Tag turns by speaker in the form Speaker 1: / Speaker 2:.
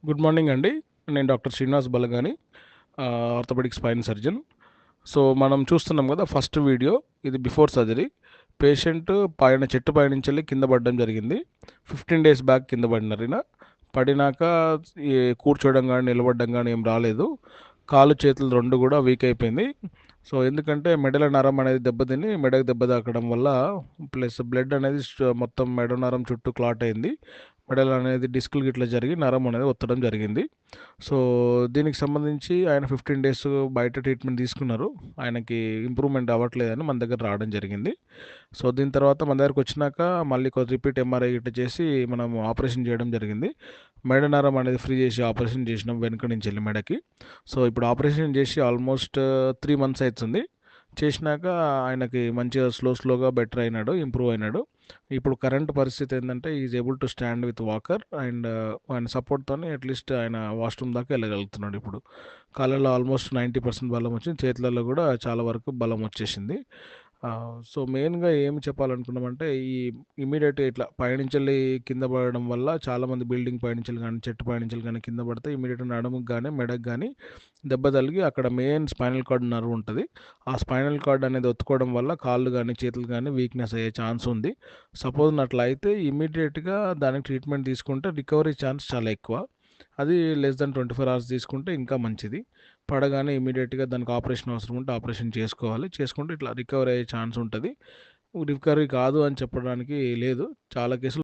Speaker 1: Good morning అండి. నేను doctor Srinivas Balagani, orthopaedic spine surgeon. So, మనం చూస్తున్నాం కదా ఫస్ట్ వీడియో. ఇది బిఫోర్ సర్జరీ. పేషెంట్ పైన చెట్టు పైనుంచెళ్ళి కింద పడడం జరిగింది. 15 డేస్ బ్యాక్ కింద పడినారు ఈయన. పడినాక ఈ కూర్చోవడం గానీ, నిలబడడం గానీ ఏం రాలేదు. కాళ్ళు, చేతులు 2 కూడా వీక్ అయిపోయింది. సో, ఎందుకంటే మెడల నరం అనేది దెబ్బతిని, మెడకు దెబ్బ తాకడం వల్ల ప్లస్ బ్లడ్ అనేది మొత్తం మెడ నరం చుట్టూ క్లాట్ అయింది. మెడలో అనేది డిస్కులు గిట్లా జరిగి నరం అనేది ఒత్తడం జరిగింది. సో, దీనికి సంబంధించి ఆయన 15 డేస్ బయట ట్రీట్మెంట్ తీసుకున్నారు. ఆయనకి ఇంప్రూవ్‌మెంట్ అవ్వట్లేదని మన దగ్గర రావడం జరిగింది. సో, దీని తర్వాత మన దగ్గరకొచ్చినాక మళ్ళీ రిపీట్ ఎంఆర్ఐ గిట్లా చేసి మనం ఆపరేషన్ చేయడం జరిగింది. మెడ నరం అనేది ఫ్రీ చేసి ఆపరేషన్ చేసినాం వెనక నుంచెల్లి మెడకి. సో, ఇప్పుడు ఆపరేషన్ చేసి ఆల్మోస్ట్ 3 మంత్స్ అయితుంది. చేసినాక ఆయనకి మంచిగా స్లోగా బెటర్ అయినాడు. ఇంప్రూవ్ అయినాడు. ఇప్పుడు కరెంట్ పరిస్థితి ఏందంటే is able to stand with walker and ఆయన సపోర్ట్‌తోని అట్‌లీస్ట్ ఆయన వాష్‌రూమ్ దాకా ఎళ్ళగలుగుతున్నాడు ఇప్పుడు. కాళ్ళలో ఆల్మోస్ట్ 90% బలం వచ్చింది. చేతులలో కూడా చాలా వరకు బలం వచ్చేసింది. సో, మెయిన్‌గా ఏమి చెప్పాలనుకున్నామంటే ఈ ఇమ్మీడియేట్‌గా ఇట్లా పైనుంచెళ్ళి కింద పడడం వల్ల చాలామంది బిల్డింగ్ పైనుంచెళ్ళి గానీ, చెట్టు పైనుంచెళ్ళి గానీ కింద పడితే ఇమ్మీడియేట్‌గా నడుముకి గానీ, మెడకు గానీ దెబ్బ తగిలి అక్కడ మెయిన్ స్పైనల్ కార్డ్ నర్వ్ ఉంటది. ఆ స్పైనల్ కార్డ్ అనేది ఒత్తుకోవడం వల్ల కాళ్ళు గానీ, చేతులు గానీ వీక్‌నెస్ అయ్యే ఛాన్స్ ఉంది. సపోజ్ అట్లయితే ఇమ్మీడియేట్‌గా దానికి ట్రీట్మెంట్ తీసుకుంటే రికవరీ ఛాన్స్ చాలా ఎక్కువ. అది లెస్ దాన్ 24 అవర్స్ తీసుకుంటే ఇంకా మంచిది. పడగానే ఇమ్మీడియేట్‌గా దానికి ఆపరేషన్ అవసరం ఉంటే ఆపరేషన్ చేసుకోవాలి. చేసుకుంటే ఇట్లా రికవరీ అయ్యే ఛాన్స్ ఉంటది. రికవరీ కాదు అని చెప్పడానికి లేదు. చాలా కేసులు